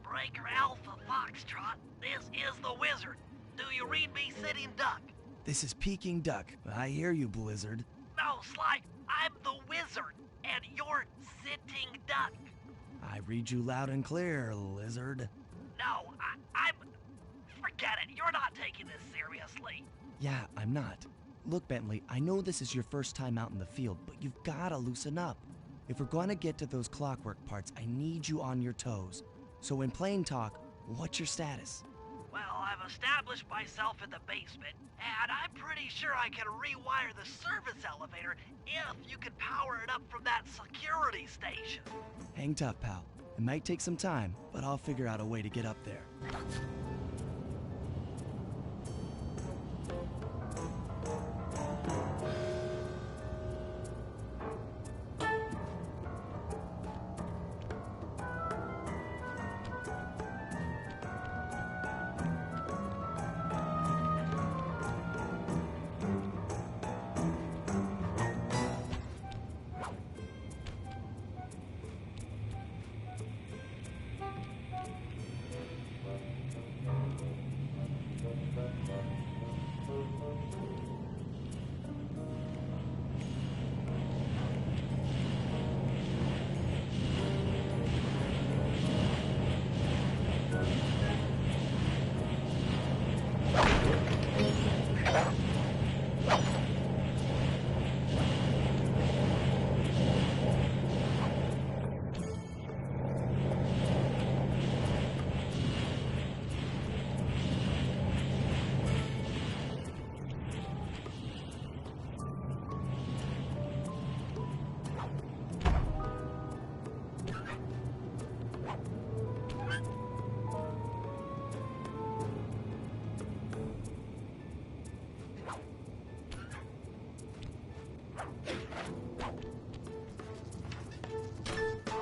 Breaker Alpha Foxtrot, this is the Wizard. Do you read me, Sitting Duck? This is Peking Duck. I hear you, Blizzard. No, Sly, I'm the Wizard, and you're Sitting Duck. I read you loud and clear, Lizard. No, I'm... Forget it, you're not taking this seriously. Yeah, I'm not. Look, Bentley, I know this is your first time out in the field, but you've gotta loosen up. If we're gonna get to those clockwork parts, I need you on your toes. So in plain talk, what's your status? Well, I've established myself in the basement, and I'm pretty sure I can rewire the service elevator if you can power it up from that security station. Hang tough, pal. It might take some time, but I'll figure out a way to get up there.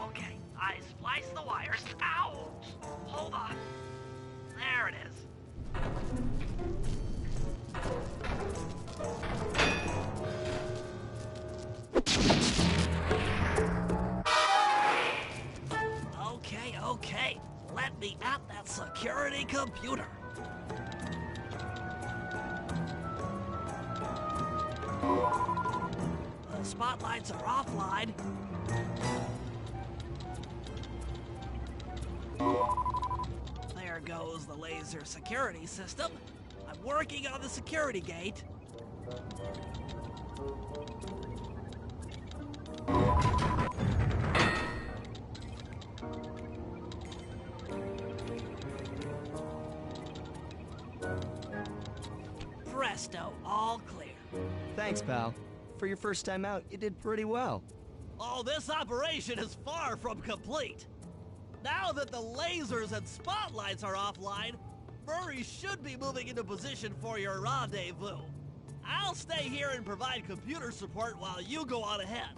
Okay, I spliced the wires. Ouch! Hold on. There it is. Okay. Let me at that security computer. The spotlights are offline. There goes the laser security system. I'm working on the security gate. Presto, all clear. Thanks, pal. For your first time out, you did pretty well. Oh, this operation is far from complete. Now that the lasers and spotlights are offline, Murray should be moving into position for your rendezvous. I'll stay here and provide computer support while you go on ahead.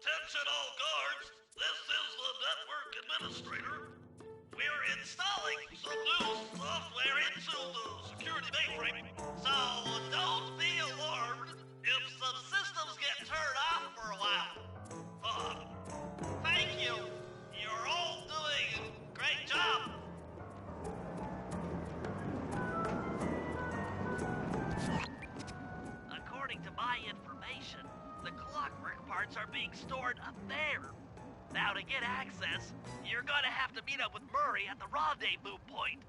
Attention all guards, this is the network administrator. We're installing some new software into the security mainframe, so don't be alarmed if some systems get turned off for a while. Thank you. You're all doing a great job. According to my information, the clockwork parts are being stored up there. Now, to get access, you're gonna have to meet up with Murray at the rendezvous point.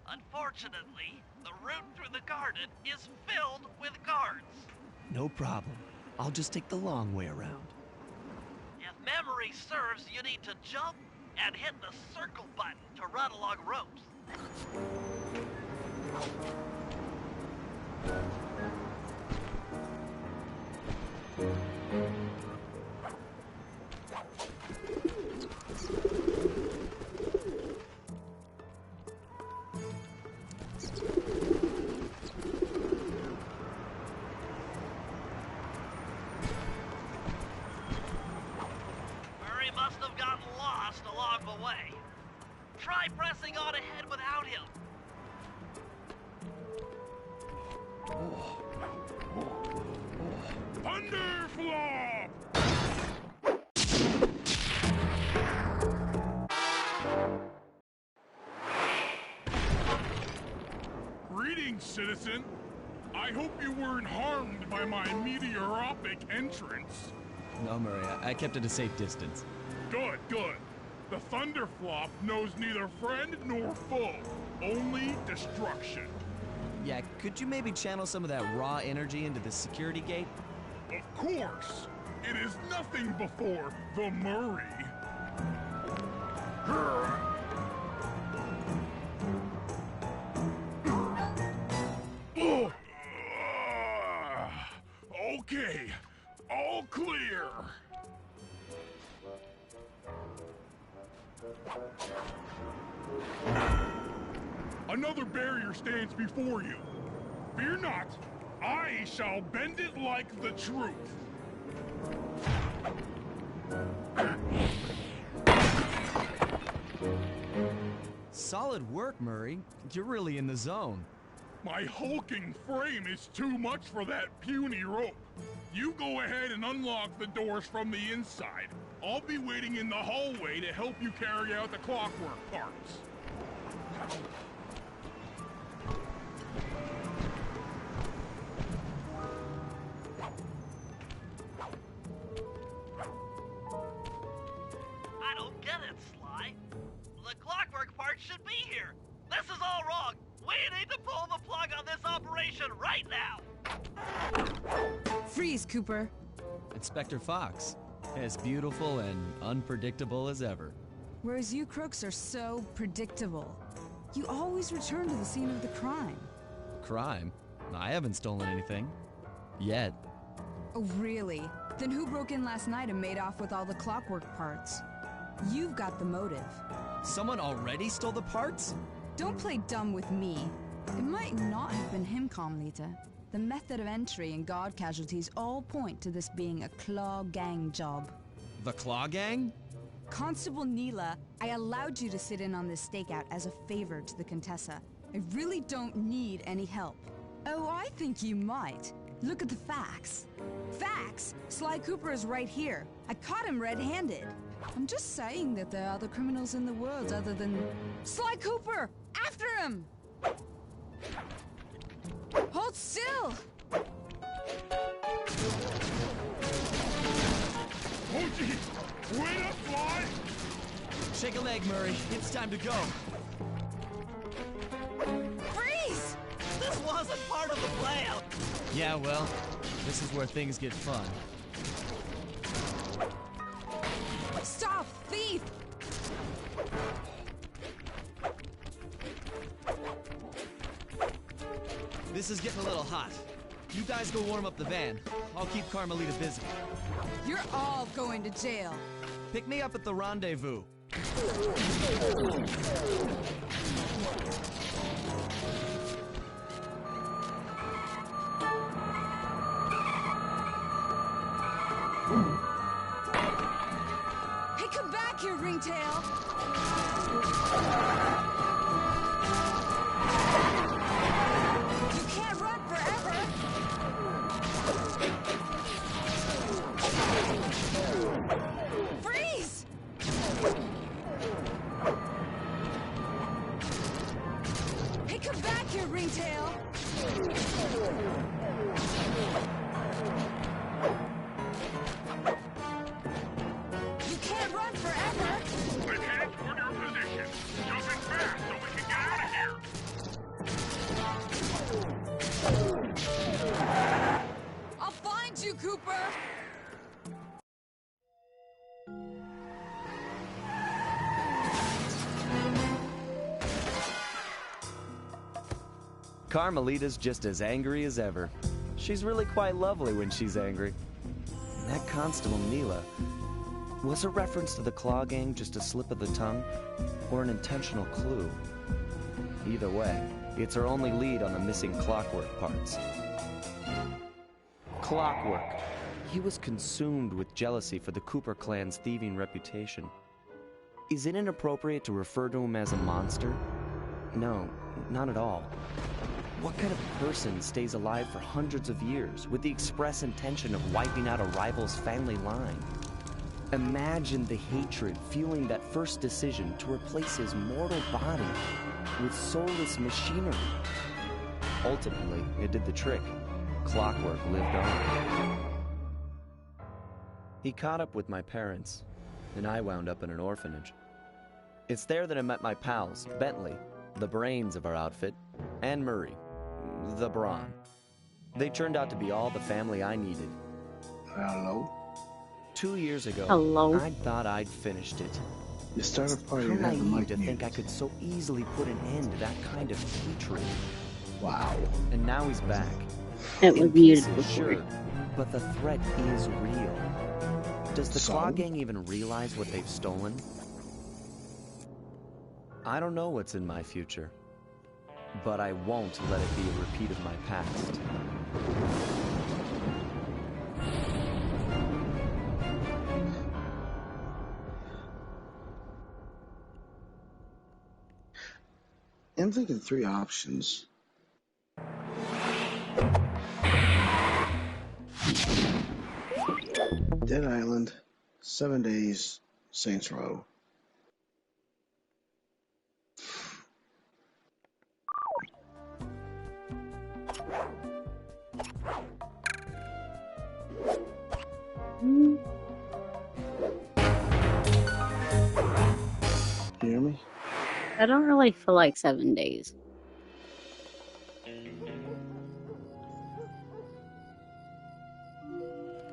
Unfortunately, the route through the garden is filled with guards. No problem. I'll just take the long way around. If memory serves, you need to jump and hit the circle button to run along ropes. try pressing on ahead without him. Thunderflop! Greetings, citizen. I hope you weren't harmed by my meteoropic entrance. No, Murray, I kept at a safe distance. Good, good. The Thunderflop knows neither friend nor foe, only destruction. Yeah, could you maybe channel some of that raw energy into the security gate? Of course. It is nothing before the Murray. Okay, all clear. Another barrier stands before you. Fear not, I shall bend it like the truth. Solid work, Murray. You're really in the zone. My hulking frame is too much for that puny rope. You go ahead and unlock the doors from the inside. I'll be waiting in the hallway to help you carry out the clockwork parts. I don't get it, Sly. The clockwork part should be here. This is all wrong. We need to pull the plug on this operation right now. Freeze, Cooper. Inspector Fox, as beautiful and unpredictable as ever. Whereas you crooks are so predictable. You always return to the scene of the crime. Crime? I haven't stolen anything. Yet. Oh, really? Then who broke in last night and made off with all the clockwork parts? You've got the motive. Someone already stole the parts? Don't play dumb with me. It might not have been him, Carmelita. The method of entry and guard casualties all point to this being a Claw Gang job. The Claw Gang? Constable Neela, I allowed you to sit in on this stakeout as a favor to the Contessa. I really don't need any help. Oh, I think you might. Look at the facts. Facts? Sly Cooper is right here. I caught him red-handed. I'm just saying that there are other criminals in the world other than... Sly Cooper! After him! Hold still! Oh, gee! Wait up, Fly! Shake a leg, Murray. It's time to go. Freeze! This wasn't part of the plan. Yeah, well, this is where things get fun. Stop, thief! This is getting a little hot. You guys go warm up the van. I'll keep Carmelita busy. You're all going to jail. Pick me up at the rendezvous. Hey, come back here, Ringtail! You can't run forever! Freeze! Hey, come back here, Ringtail! You can't run forever! We're headed toward your position. Jumping fast so we can get out of here. I'll find you, Cooper! Carmelita's just as angry as ever. She's really quite lovely when she's angry. And that Constable Neela, was a reference to the Claw Gang just a slip of the tongue, or an intentional clue? Either way, it's our only lead on the missing clockwork parts. Clockwork. He was consumed with jealousy for the Cooper clan's thieving reputation. Is it inappropriate to refer to him as a monster? No, not at all. What kind of person stays alive for hundreds of years with the express intention of wiping out a rival's family line? Imagine the hatred fueling that first decision to replace his mortal body with soulless machinery. Ultimately, it did the trick. Clockwork lived on. He caught up with my parents, and I wound up in an orphanage. It's there that I met my pals, Bentley, the brains of our outfit, and Murray, the brawn. They turned out to be all the family I needed. Hello? 2 years ago, Hello. I thought I'd finished it. You start a party How and have the naive mic to think I muted. could so easily put an end to that kind of hatred. Wow. And now he's back. It was In muted pieces, before. sure, but the threat is real. Does the So? Claw Gang even realize what they've stolen? I don't know what's in my future, but I won't let it be a repeat of my past. I'm thinking 3 options. Dead Island, 7 Days, Saints Row. Mm, You hear me? I don't really feel like 7 days.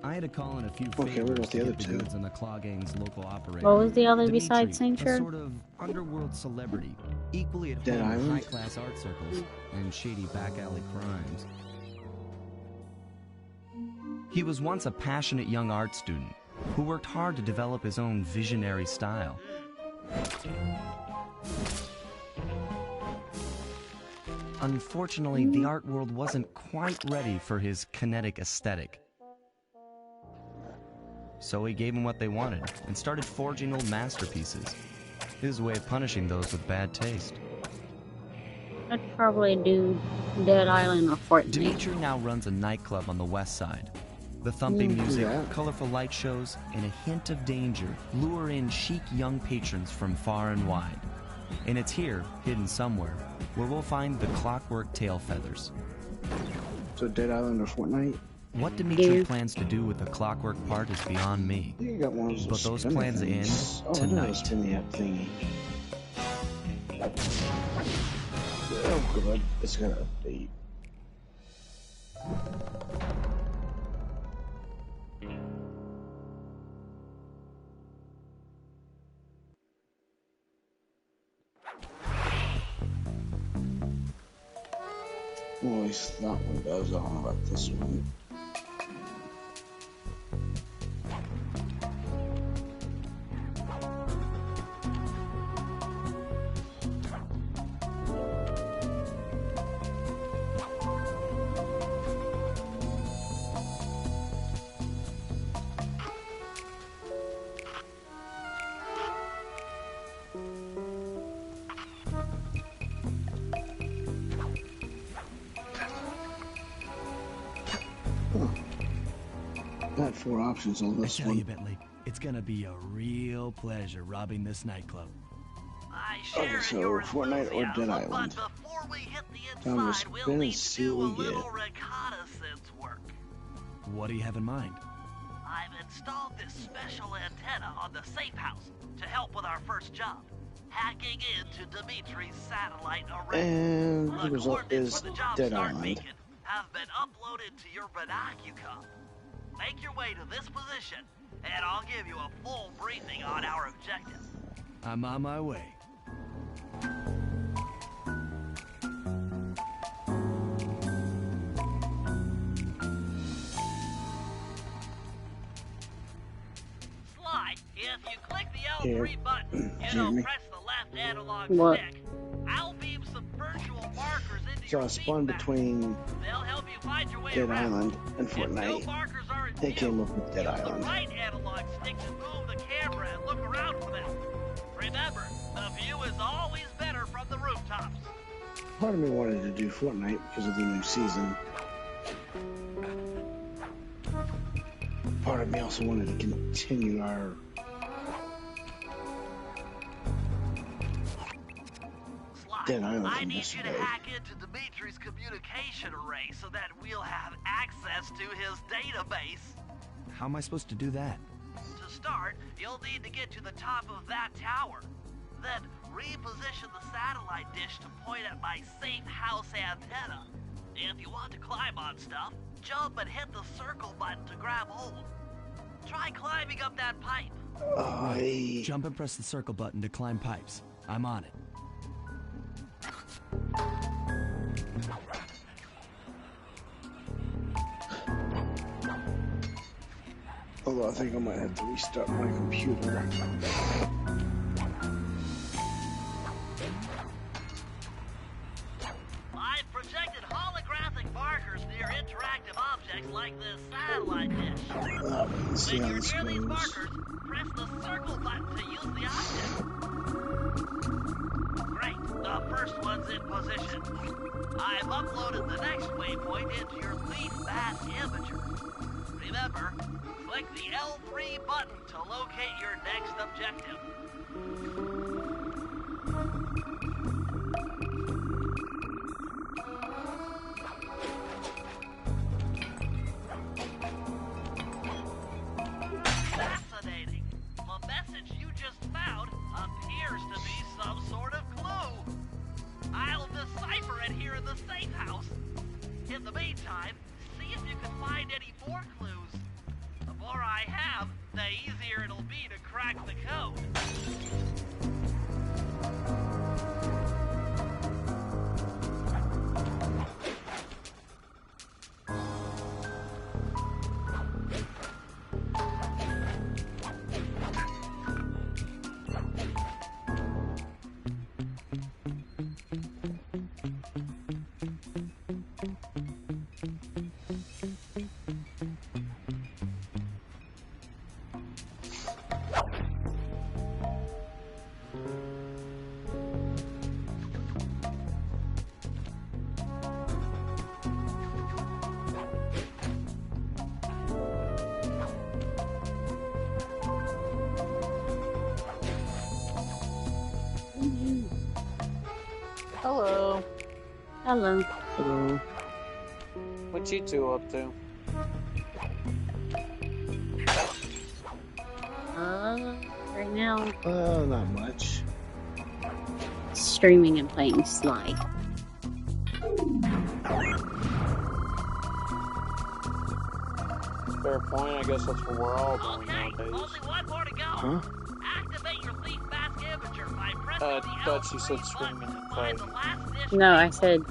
I had to call in a few Okay, what favors about to the get other the two? goods on the Claw Gang's local operator. What was the other Dimitri, besides Saint a Row? sort of underworld celebrity, equally at Dead home in Island? high-class art circles and shady back-alley crimes. He was once a passionate young art student who worked hard to develop his own visionary style. Unfortunately, the art world wasn't quite ready for his kinetic aesthetic. So he gave them what they wanted and started forging old masterpieces. His way of punishing those with bad taste. I'd probably do Dead Island or Fortnite. Dimitri now runs a nightclub on the west side. The thumping music, Yeah. colorful light shows, and a hint of danger lure in chic young patrons from far and wide. And it's here, hidden somewhere, where we'll find the Clockwork Tail Feathers. So Dead Island or Fortnite? What Dimitri Yeah. plans to do with the Clockwork part is beyond me. I think I got one of But those those spinner plans things. end Oh, I know, tonight. spin the app thingy. Oh, good. It's gonna update. Well, at least that one does. I don't know about this one. Got 4 options on I this tell you, one. Bentley, it's gonna be a real pleasure robbing this nightclub. I share Okay, so your Fortnite or Dead enthusiasm, Island? But before we hit the Time to inside, we'll spin and need to see do a what we little get. reconnaissance work. What do you have in mind? I've installed this special antenna on the safe house to help with our first job, hacking into Dimitri's satellite array. And the result coordinates is for the job Dead start Island. beacon have been uploaded to your Binocucom. Make your way to this position, and I'll give you a full briefing on our objective. I'm on my way. Sly, if you click the Here. L3 button, you Hear know, me? press the left analog What? stick, I'll beam some virtual markers into So your I spun feedback. between They'll help you find your way Dead around. Island and If no Fortnite. markers are in They view, came up with Dead use the Island. right analog stick to move the camera and look around for them. part of me wanted to do Fortnite because of the new season. Part of me also wanted to continue our... Dead Island I from need you yesterday. to hack into Dimitri's communication array so that we'll have access to his database. How am I supposed to do that? To start, you'll need to get to the top of that tower. Then reposition the satellite dish to point at my safe house antenna. If you want to climb on stuff, jump and hit the circle button to grab hold. Try climbing up that pipe. Jump and press the circle button to climb pipes. I'm on it. Although I think I might have to restart my computer. I've projected holographic markers near interactive objects like this satellite dish. Let's see When how you're this near these goes. markers, press the circle button to use the object. Great, the first one's in position. I've uploaded the next waypoint into your Leaf Bass Imager. Remember, click the L3 button to locate your next objective. Fascinating. The message you just found appears to be some sort of clue. I'll decipher it here in the safe house. In the meantime, see if you can find any more clues. The more I have, the easier it'll be to crack the code. Hello. Hello. Hello. What you two up to? Right now, Not much. streaming and playing Sly. Fair point. I guess that's what we're all doing Okay, nowadays. only one more to go. Huh? Activate your Leaf Bass Imager by pressing I the thought you L3 said button. streaming and Find playing. the last dish No, I said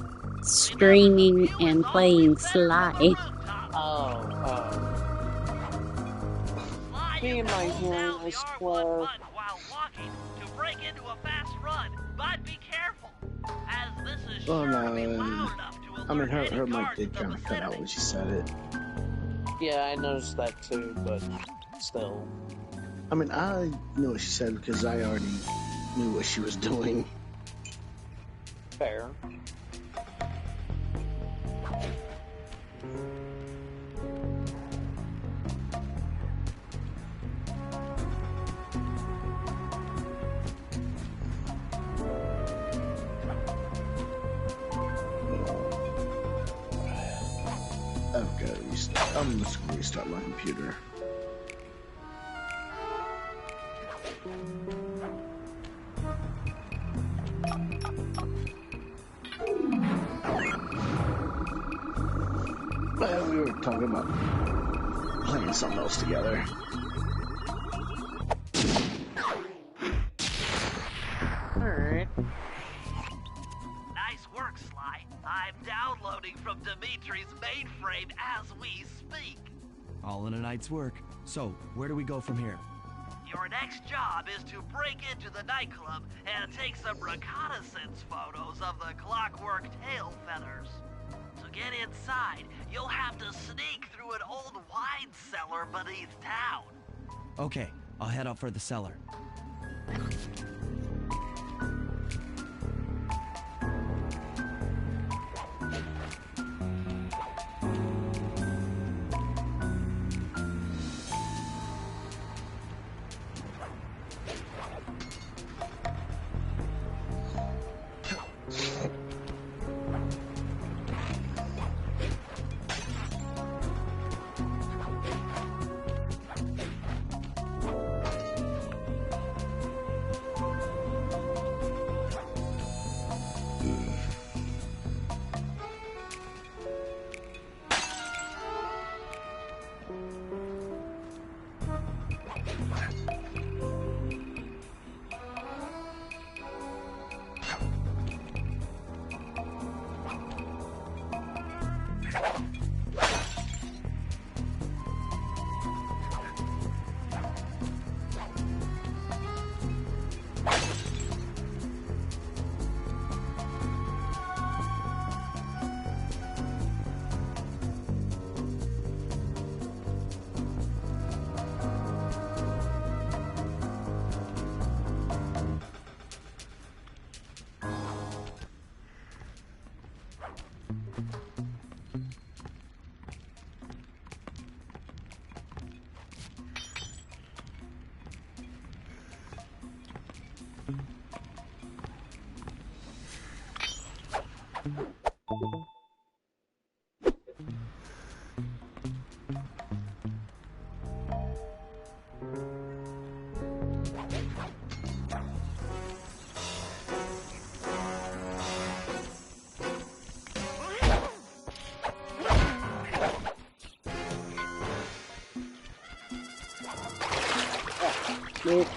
streaming and playing Sly. Oh. Me and my hearing is close. While walking to break into a fast run, but be careful, as this is Oh, sure no. to be loud enough to I mean, alert her any mic guards did in the kind of cut out vicinity. when she said it. Yeah, I noticed that too, but still. I mean, I know what she said because I already knew what she was doing. Fair. I've got to restart. I'm just going to restart my computer. Well, we were talking about playing something else together. Alright. Nice work, Sly. I'm downloading from Dimitri's mainframe as we speak. All in a night's work. So, where do we go from here? Your next job is to break into the nightclub and take some reconnaissance photos of the Clockwork Tail Feathers. To get inside, you'll have to sneak through an old wine cellar beneath town. Okay, I'll head out for the cellar. Nope.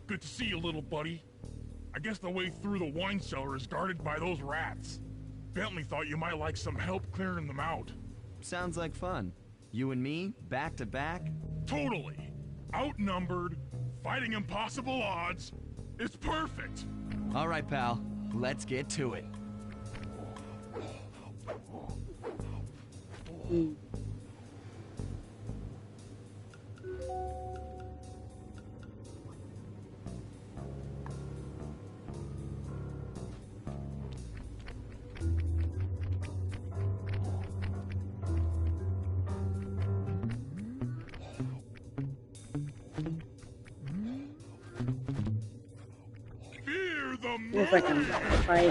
Good to see you, little buddy. I guess the way through the wine cellar is guarded by those rats. Bentley thought you might like some help clearing them out. Sounds like fun. You and me, back to back? Totally. Outnumbered, fighting impossible odds. It's perfect. All right, pal. Let's get to it. Fear the Feels like I'm about to fight.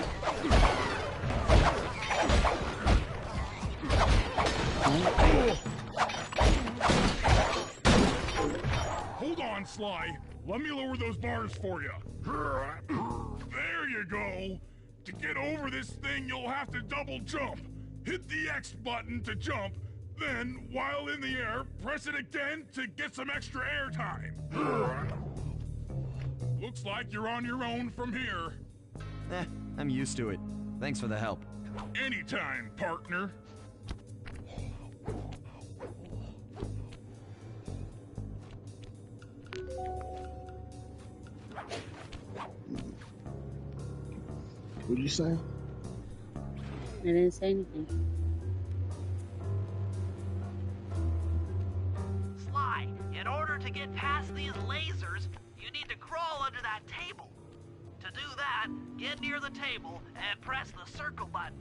Hold on, Sly. Let me lower those bars for you. There you go. To get over this thing, you'll have to double jump. Hit the X button to jump, then, while in the air, press it again to get some extra air time. Looks like you're on your own from here. I'm used to it. Thanks for the help. Anytime, partner. What'd you say? I didn't say anything. Sly, in order to get past these lasers, you need to crawl under that table. To do that, get near the table and press the circle button.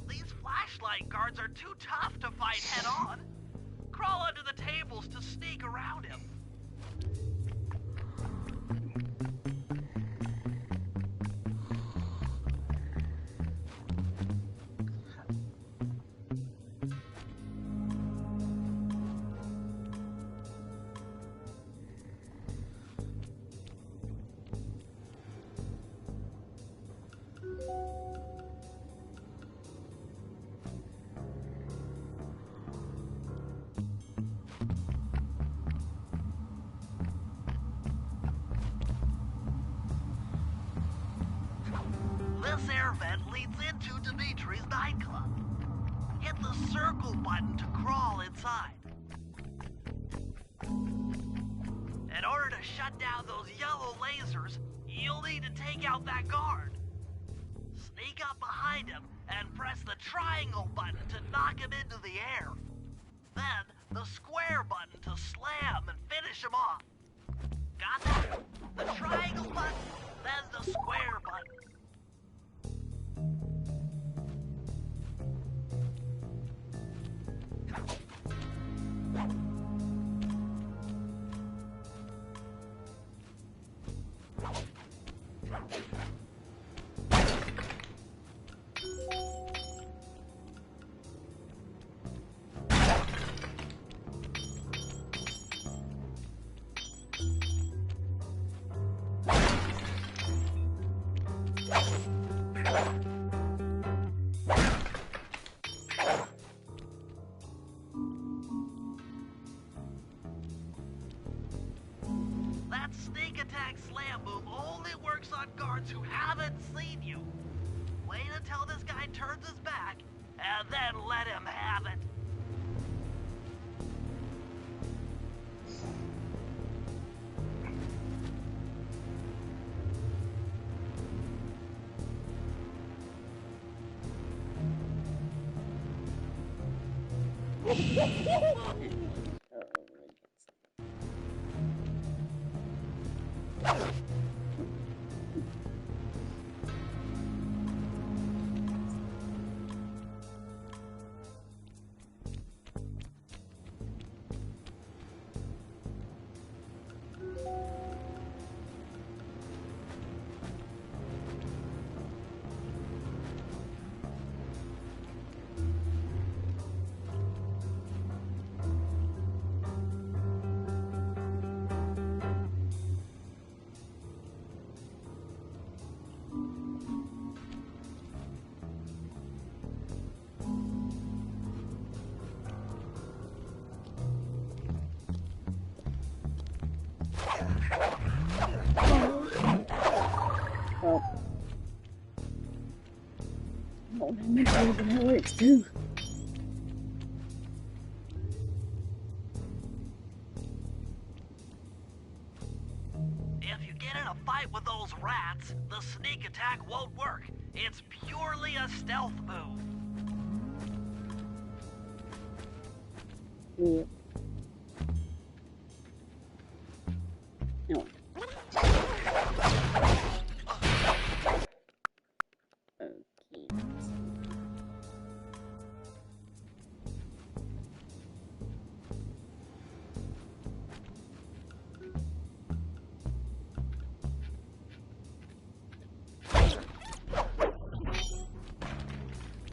These flashlight guards are too tough to fight head-on. Crawl under the tables to sneak around him. This air vent leads into Dimitri's nightclub. Hit the circle button to crawl inside. In order to shut down those yellow lasers, you'll need to take out that guard. Sneak up behind him and press the triangle button to knock him into the air. Then, the square button to slam and finish him off. Got that? the triangle button, then the square button. That sneak attack slam move only works on guards who haven't seen you. Wait until this guy turns his back, and then let him have it. Oh, that works too. If you get in a fight with those rats, the sneak attack won't work. It's purely a stealth move. Yeah. No.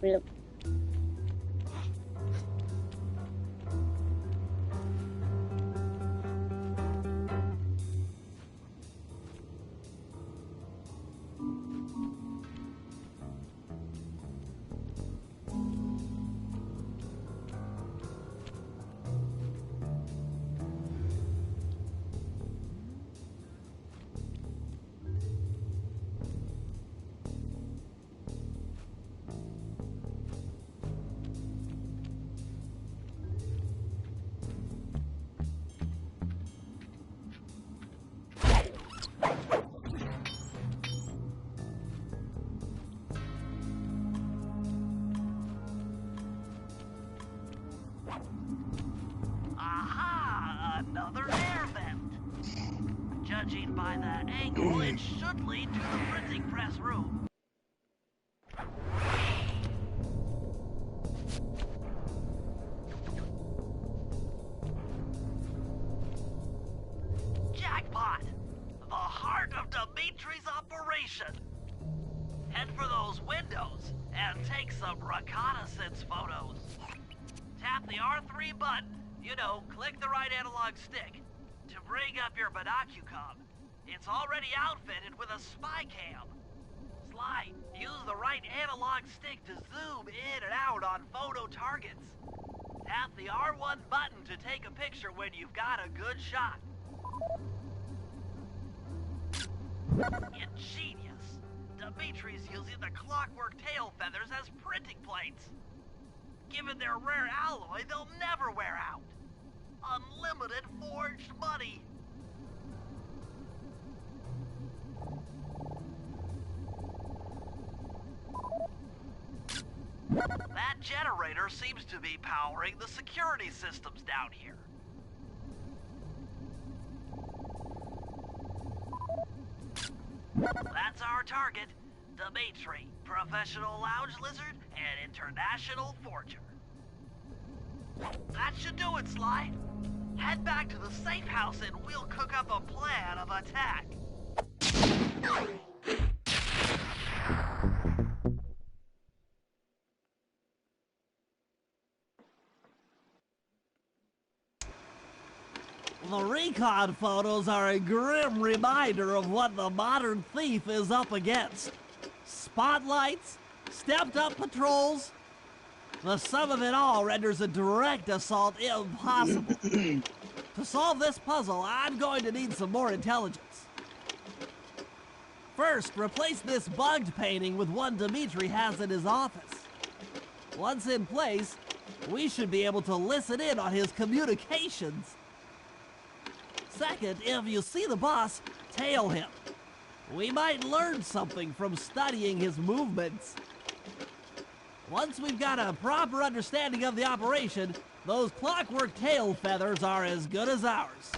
Yep. Aha! Another air vent. Judging by the angle, it should lead to the printing press room. Jackpot! The heart of Dimitri's operation. Head for those windows and take some reconnaissance photos. Tap the R3 button, you know, click the right analog stick, to bring up your binocucom. It's already outfitted with a spy cam. Sly, use the right analog stick to zoom in and out on photo targets. Tap the R1 button to take a picture when you've got a good shot. Ingenious. Dimitri's using the clockwork tail feathers as printing plates. Given their rare alloy, they'll never wear out. Unlimited forged money. That generator seems to be powering the security systems down here. That's our target. Dimitri, professional lounge lizard and international forger. That should do it, Sly. Head back to the safe house and we'll cook up a plan of attack. The recon photos are a grim reminder of what the modern thief is up against. Spotlights, stepped-up patrols. The sum of it all renders a direct assault impossible. To solve this puzzle, I'm going to need some more intelligence. First, replace this bugged painting with one Dimitri has in his office. Once in place, we should be able to listen in on his communications. Second, if you see the boss, tail him. We might learn something from studying his movements. Once we've got a proper understanding of the operation, those clockwork tail feathers are as good as ours.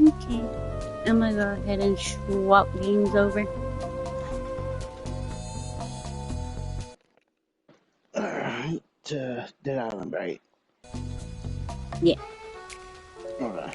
Okay, I'm gonna go ahead and swap games over. Alright, Dead Island, right? Yeah. Okay.